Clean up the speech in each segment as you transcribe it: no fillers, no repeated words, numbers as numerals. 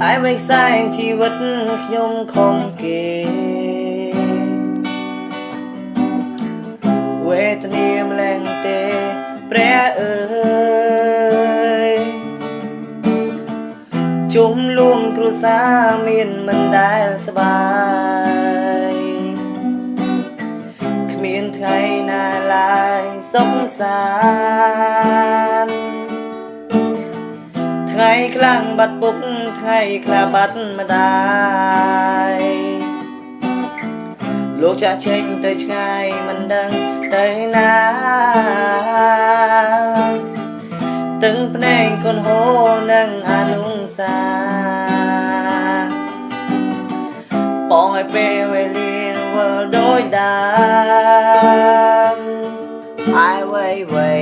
ហើយមិនខ្សែជីវិតខ្ញុំខំគេវេទនាម្លែងទេព្រះអើយជុំលួងគ្រួសារមានមិនដែលស្បាយគ្មានថ្ងៃណាឡើយសុខសាន្តថ្ងៃខ្លាំងបាត់ពុកថ្ងៃខ្លះបាត់ម្ដាយលោកចាស់ចេញទៅឆ្ងាយមិនដឹងទៅណាទាំងភ្នែកកូនហូរនឹងអនុសាបងឲ្យពេលវេលាវិលដោយដើមហើយវៃ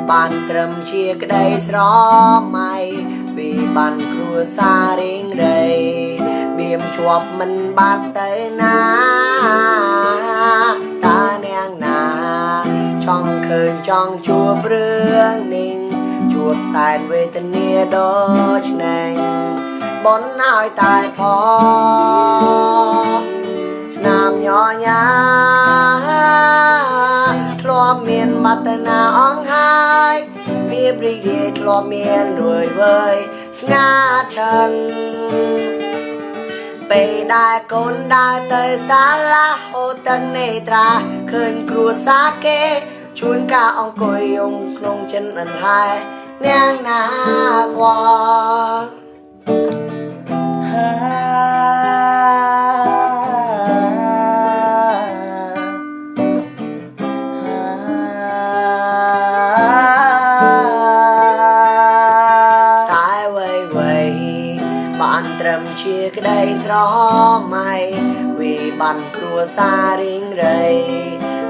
បានត្រឹមជាក្តីស្រមៃពីបានគ្រួសាររៀងរៃបៀមជាប់មិនបាត់ទៅណាតើនាងណាចង់ឃើញចង់ជួបរឿងនេះជួបសែនវេទនាដូចនេះបនឲ្យតែផងស្នាមញញ៉ាធ្លាប់មានមតនាអង្ហើយភាពរីករាយធ្លាប់មានរួយវើយស្ងាត់ឈឹងពេលដែលកូនដើរទៅសាលាហូតទឹកនេត្រាឃើញគ្រួសារគេជួនកាលអង្គុយយំក្នុងចិនអន្លែនាងណាខ្វល់បានត្រឹមជាក្តីស្រមៃvìបានគ្រួសាររៀងរៃ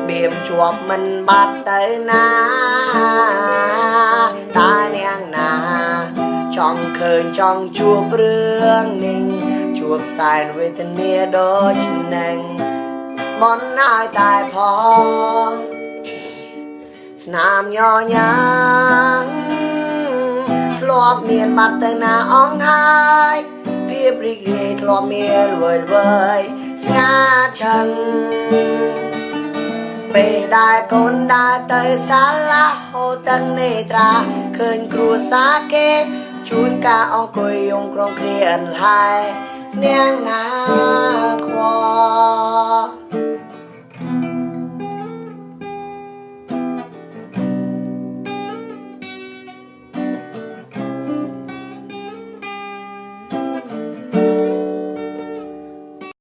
បៀមជាប់មិនបាត់ទៅណាតើនាងណាចង់ឃើញចង់ជួបរឿងនេះជួបសែនវេទនាដូចនេះបនឲ្យតែផងស្នាមញញ៉ាធ្លាប់មានមតនាអង្ហើយភាពរីករាយធ្លាប់មានវើយស្ងាត់ឈឹងពេលដែលកូនដើរទៅសាលាហូតទឹកនេត្រាឃើញគ្រួសារគេជួនកាលអង្គុយយំក្រុងគ្នាអន្លែនាងណា